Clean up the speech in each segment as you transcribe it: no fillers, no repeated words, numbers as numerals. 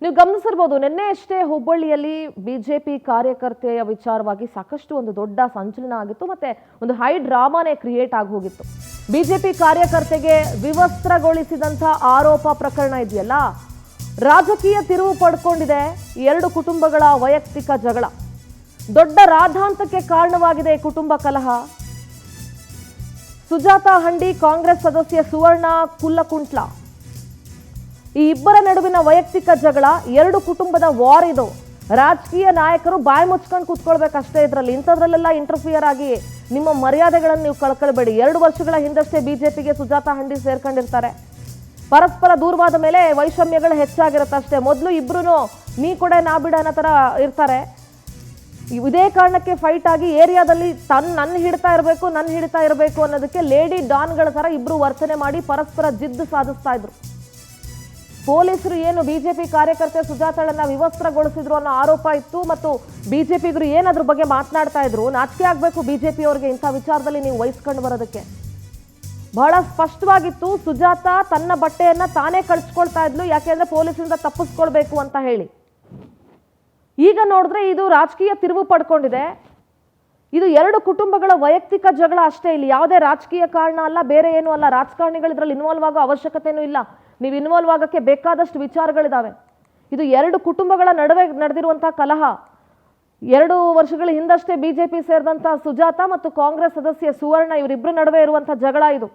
ನೀವು ಗಮನಿಸಿರಬಹುದು ನಿನ್ನೆ ಅಷ್ಟೇ ಹುಬ್ಬಳ್ಳಿಯಲ್ಲಿ ಬಿಜೆಪಿ ಕಾರ್ಯಕರ್ತೆಯ ವಿಚಾರವಾಗಿ ಸಾಕಷ್ಟು ಒಂದು ದೊಡ್ಡ ಸಂಚಲನ ಆಗಿತ್ತು ಮತ್ತೆ ಒಂದು ಹೈ ಡ್ರಾಮಾನೇ ಕ್ರಿಯೇಟ್ ಆಗಿ ಹೋಗಿತ್ತು. ಬಿಜೆಪಿ ಕಾರ್ಯಕರ್ತೆಗೆ ವಿವಸ್ತ್ರಗೊಳಿಸಿದಂತ ಆರೋಪ ಪ್ರಕರಣ ಇದೆಯಲ್ಲ, ರಾಜಕೀಯ ತಿರುವು ಪಡ್ಕೊಂಡಿದೆ. ಎರಡು ಕುಟುಂಬಗಳ ವೈಯಕ್ತಿಕ ಜಗಳ ದೊಡ್ಡ ರಾಧಾಂತಕ್ಕೆ ಕಾರಣವಾಗಿದೆ. ಕುಟುಂಬ ಕಲಹ. ಸುಜಾತಾ ಹಂಡಿ ಕಾಂಗ್ರೆಸ್ ಸದಸ್ಯ ಸುವರ್ಣ ಕುಲ್ಲಕುಂಟ್ಲ ಈ ಇಬ್ಬರ ನಡುವಿನ ವೈಯಕ್ತಿಕ ಜಗಳ, ಎರಡು ಕುಟುಂಬದ ವಾರ್ ಇದು. ರಾಜಕೀಯ ನಾಯಕರು ಬಾಯಿ ಮುಚ್ಕೊಂಡು ಕೂತ್ಕೊಳ್ಬೇಕಷ್ಟೇ. ಇದರಲ್ಲಿ ಇಂಥದ್ರಲ್ಲೆಲ್ಲ ಇಂಟರ್ಫಿಯರ್ ಆಗಿ ನಿಮ್ಮ ಮರ್ಯಾದೆಗಳನ್ನು ನೀವು ಕಳ್ಕೊಳ್ಬೇಡಿ. 2 ವರ್ಷಗಳ ಹಿಂದಷ್ಟೇ ಬಿಜೆಪಿಗೆ ಸುಜಾತಾ ಹಂಡಿ ಸೇರ್ಕೊಂಡಿರ್ತಾರೆ. ಪರಸ್ಪರ ದೂರವಾದ ಮೇಲೆ ವೈಷಮ್ಯಗಳು ಹೆಚ್ಚಾಗಿರುತ್ತೆ ಅಷ್ಟೇ. ಮೊದಲು ಇಬ್ರು ನೀ ಕೊಡೆ ನಾ ಬಿಡ ಅನ್ನೋ ಥರ ಇರ್ತಾರೆ. ಇದೇ ಕಾರಣಕ್ಕೆ ಫೈಟ್ ಆಗಿ ಏರಿಯಾದಲ್ಲಿ ನನ್ನ ಹಿಡಿತಾ ಇರಬೇಕು ಅನ್ನೋದಕ್ಕೆ ಲೇಡಿ ಡಾನ್ಗಳ ಥರ ಇಬ್ರು ವರ್ತನೆ ಮಾಡಿ ಪರಸ್ಪರ ಜಿದ್ದು ಸಾಧಿಸ್ತಾ ಇದ್ರು. ಪೊಲೀಸರು ಏನು ಬಿಜೆಪಿ ಕಾರ್ಯಕರ್ತೆ ಸುಜಾತಾಳನ್ನ ವಿವಸ್ತ್ರಗೊಳಿಸಿದ್ರು ಅನ್ನೋ ಆರೋಪ ಇತ್ತು ಮತ್ತು ಬಿಜೆಪಿಗರು ಏನಾದ್ರ ಬಗ್ಗೆ ಮಾತನಾಡ್ತಾ ಇದ್ರು. ನಾಚಿಕೆ ಆಗ್ಬೇಕು ಬಿಜೆಪಿ ಅವರಿಗೆ ಇಂಥ ವಿಚಾರದಲ್ಲಿ ನೀವು ವಹಿಸ್ಕೊಂಡು ಬರೋದಕ್ಕೆ. ಬಹಳ ಸ್ಪಷ್ಟವಾಗಿತ್ತು, ಸುಜಾತಾ ತನ್ನ ಬಟ್ಟೆಯನ್ನ ತಾನೇ ಕಳ್ಸ್ಕೊಳ್ತಾ ಇದ್ಲು, ಯಾಕೆಂದ್ರೆ ಪೊಲೀಸರಿಂದ ತಪ್ಪಿಸ್ಕೊಳ್ಬೇಕು ಅಂತ ಹೇಳಿ. ಈಗ ನೋಡಿದ್ರೆ ಇದು ರಾಜಕೀಯ ತಿರುವು ಪಡ್ಕೊಂಡಿದೆ. ಇದು ಎರಡು ಕುಟುಂಬಗಳ ವೈಯಕ್ತಿಕ ಜಗಳ ಅಷ್ಟೇ. ಇಲ್ಲಿ ಯಾವುದೇ ರಾಜಕೀಯ ಕಾರಣ ಅಲ್ಲ, ಬೇರೆ ಏನೂ ಅಲ್ಲ. ರಾಜಕಾರಣಿಗಳು ಇದರಲ್ಲಿ ಇನ್ವಾಲ್ವ್ ಆಗೋ ಅವಶ್ಯಕತೆನೂ ಇಲ್ಲ. ನೀವು ಇನ್ವಾಲ್ವ್ ಆಗೋಕ್ಕೆ ಬೇಕಾದಷ್ಟು ವಿಚಾರಗಳಿದಾವೆ. ಇದು ಎರಡು ಕುಟುಂಬಗಳ ನಡುವೆ ನಡೆದಿರುವಂತಹ ಕಲಹ. 2 ವರ್ಷಗಳ ಹಿಂದಷ್ಟೇ ಬಿಜೆಪಿ ಸೇರಿದಂತ ಸುಜಾತಾ ಮತ್ತು ಕಾಂಗ್ರೆಸ್ ಸದಸ್ಯ ಸುವರ್ಣ ಇವರಿಬ್ಬರ ನಡುವೆ ಇರುವಂತಹ ಜಗಳ ಇದು.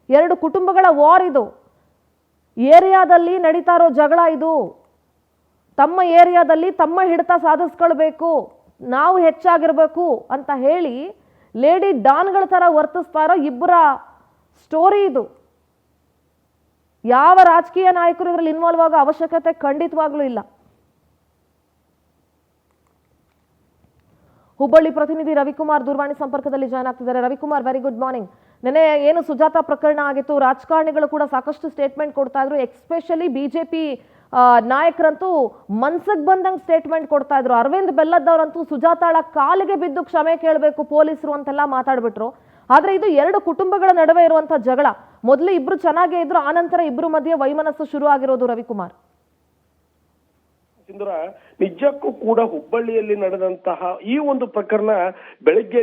ಎರಡು ಕುಟುಂಬಗಳ ವಾರ್ ಇದು. ಏರಿಯಾದಲ್ಲಿ ನಡೀತಾ ಇರೋ ಜಗಳ ಇದು. ತಮ್ಮ ಏರಿಯಾದಲ್ಲಿ ತಮ್ಮ ಹಿಡಿತ ಸಾಧಿಸ್ಕೊಳ್ಬೇಕು, ನಾವು ಹೆಚ್ಚಾಗಿರ್ಬೇಕು ಅಂತ ಹೇಳಿ ಲೇಡಿ ಡಾನ್ಗಳ ಥರ ವರ್ತಿಸ್ತಾ ಇರೋ ಇಬ್ಬರ ಸ್ಟೋರಿ ಇದು. ಯಾವ ರಾಜಕೀಯ ನಾಯಕರು ಇದರಲ್ಲಿ ಇನ್ವಾಲ್ವ್ ಆಗೋ ಅವಶ್ಯಕತೆ ಖಂಡಿತವಾಗ್ಲೂ ಇಲ್ಲ. ಹುಬ್ಬಳ್ಳಿ ಪ್ರತಿನಿಧಿ ರವಿಕುಮಾರ್ ದೂರವಾಣಿ ಸಂಪರ್ಕದಲ್ಲಿ ಜಾಯ್ನ್ ಆಗ್ತಿದ್ದಾರೆ. Ravikumar, very good morning. ನೆನೆ ಏನು ಸುಜಾತಾ ಪ್ರಕರಣ ಆಗಿತ್ತು, ರಾಜಕಾರಣಿಗಳು ಕೂಡ ಸಾಕಷ್ಟು ಸ್ಟೇಟ್ಮೆಂಟ್ ಕೊಡ್ತಾ ಇದ್ರು. ಎಕ್ಸ್ಪೆಷಲಿ ಬಿಜೆಪಿ ನಾಯಕರಂತೂ ಮನ್ಸಿಗೆ ಬಂದಂಗೆ ಸ್ಟೇಟ್ಮೆಂಟ್ ಕೊಡ್ತಾ ಇದ್ರು. ಅರವಿಂದ್ ಬೆಲ್ಲದವರಂತೂ ಸುಜಾತಾಳ ಕಾಲಿಗೆ ಬಿದ್ದು ಕ್ಷಮೆ ಕೇಳಬೇಕು ಪೊಲೀಸರು ಅಂತೆಲ್ಲ ಮಾತಾಡ್ಬಿಟ್ರು. ಆದ್ರೆ ಇದು ಎರಡು ಕುಟುಂಬಗಳ ನಡುವೆ ಇರುವಂತಹ ಜಗಳ. ಮೊದಲು ಇಬ್ರು ಚೆನ್ನಾಗೇ ಇದ್ರು, ಆನಂತರ ಇಬ್ರು ಮಧ್ಯೆ ವೈಮನಸ್ಸು ಶುರು ಆಗಿರೋದು. ರವಿಕುಮಾರ್, ಸಿಂಧೂರ, ನಿಜಕ್ಕೂ ಕೂಡ ಹುಬ್ಬಳ್ಳಿಯಲ್ಲಿ ನಡೆದಂತಹ ಈ ಒಂದು ಪ್ರಕರಣ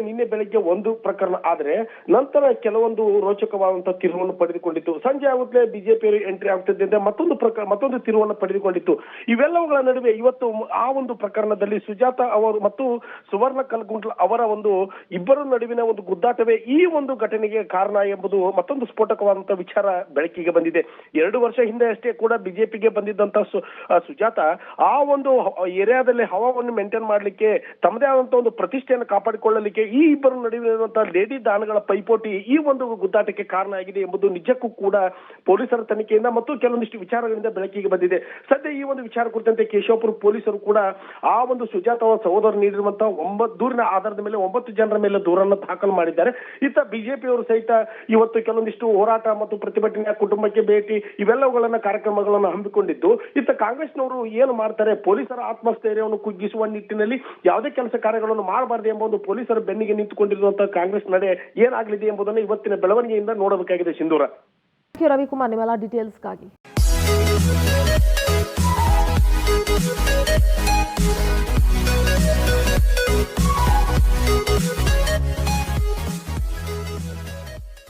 ನಿನ್ನೆ ಬೆಳಗ್ಗೆ ಒಂದು ಪ್ರಕರಣ ಆದ್ರೆ ನಂತರ ಕೆಲವೊಂದು ರೋಚಕವಾದಂತಹ ತಿರುವನ್ನು ಪಡೆದುಕೊಂಡಿತ್ತು. ಸಂಜೆ ಆಗುತ್ತಲೇ ಬಿಜೆಪಿ ಎಂಟ್ರಿ ಆಗ್ತಿದ್ದಂತೆ ಮತ್ತೊಂದು ತಿರುವನ್ನು ಪಡೆದುಕೊಂಡಿತ್ತು. ಇವೆಲ್ಲವುಗಳ ನಡುವೆ ಇವತ್ತು ಆ ಒಂದು ಪ್ರಕರಣದಲ್ಲಿ ಸುಜಾತಾ ಅವರು ಮತ್ತು ಸುವರ್ಣ ಕಲ್ಗುಂಟ್ಲ ಅವರ ಒಂದು ಇಬ್ಬರ ನಡುವಿನ ಒಂದು ಗುದ್ದಾಟವೇ ಈ ಒಂದು ಘಟನೆಗೆ ಕಾರಣ ಎಂಬುದು ಮತ್ತೊಂದು ಸ್ಫೋಟಕವಾದಂತಹ ವಿಚಾರ ಬೆಳಕಿಗೆ ಬಂದಿದೆ. 2 ವರ್ಷ ಹಿಂದೆ ಅಷ್ಟೇ ಕೂಡ ಬಿಜೆಪಿಗೆ ಬಂದಿದ್ದಂತಹ ಸುಜಾತಾ ಆ ಒಂದು ಏರಿಯಾದಲ್ಲಿ ಹವಾವನ್ನು ಮೇಂಟೈನ್ ಮಾಡ್ಲಿಕ್ಕೆ, ತಮ್ಮದೇ ಆದಂತಹ ಒಂದು ಪ್ರತಿಷ್ಠೆಯನ್ನು ಕಾಪಾಡಿಕೊಳ್ಳಲಿಕ್ಕೆ ಈ ಇಬ್ಬರು ನಡುವಿರುವಂತಹ ಲೇಡಿ ದಾನಗಳ ಪೈಪೋಟಿ ಈ ಒಂದು ಗುದ್ದಾಟಕ್ಕೆ ಕಾರಣ ಆಗಿದೆ ಎಂಬುದು ನಿಜಕ್ಕೂ ಕೂಡ ಪೊಲೀಸರ ತನಿಖೆಯಿಂದ ಮತ್ತು ಕೆಲವೊಂದಿಷ್ಟು ವಿಚಾರಗಳಿಂದ ಬೆಳಕಿಗೆ ಬಂದಿದೆ. ಸದ್ಯ ಈ ಒಂದು ವಿಚಾರ ಕುರಿತಂತೆ ಕೇಶವಪುರ ಪೊಲೀಸರು ಕೂಡ ಆ ಒಂದು ಸುಜಾತಾ ಅವರ ಸಹೋದರ ನೀಡಿರುವಂತಹ 9 ದೂರಿನ ಆಧಾರದ ಮೇಲೆ 9 ಜನರ ಮೇಲೆ ದೂರನ್ನು ದಾಖಲು ಮಾಡಿದ್ದಾರೆ. ಇತ್ತ ಬಿಜೆಪಿಯವರು ಸಹಿತ ಇವತ್ತು ಕೆಲವೊಂದಿಷ್ಟು ಹೋರಾಟ ಮತ್ತು ಪ್ರತಿಭಟನೆಯ ಕುಟುಂಬಕ್ಕೆ ಭೇಟಿ ಇವೆಲ್ಲವುಗಳನ್ನ ಕಾರ್ಯಕ್ರಮಗಳನ್ನು ಹಮ್ಮಿಕೊಂಡಿದ್ದು, ಇತ್ತ ಕಾಂಗ್ರೆಸ್ನವರು ಏನು ಮಾಡ್ತಾರೆ, ಪೊಲೀಸರ ಆತ್ಮಸ್ಥೈರ್ಯವನ್ನು ಕುಗ್ಗಿಸುವ ನಿಟ್ಟಿನಲ್ಲಿ ಯಾವುದೇ ಕೆಲಸ ಕಾರ್ಯಗಳನ್ನು ಮಾಡಬಾರದು ಎಂಬ ಒಂದು ಪೊಲೀಸರ ಬೆನ್ನಿಗೆ ನಿಂತುಕೊಂಡಿರುವಂತಹ ಕಾಂಗ್ರೆಸ್ ನಡೆ ಏನಾಗಲಿದೆ ಎಂಬುದನ್ನು ಇವತ್ತಿನ ಬೆಳವಣಿಗೆಯಿಂದ ನೋಡಬೇಕಾಗಿದೆ. ಸಿಂಧೂರ, ರವಿಕುಮಾರ್, ನಿಮ್ಮೆಲ್ಲ ಡೀಟೇಲ್ಸ್ಗಾಗಿ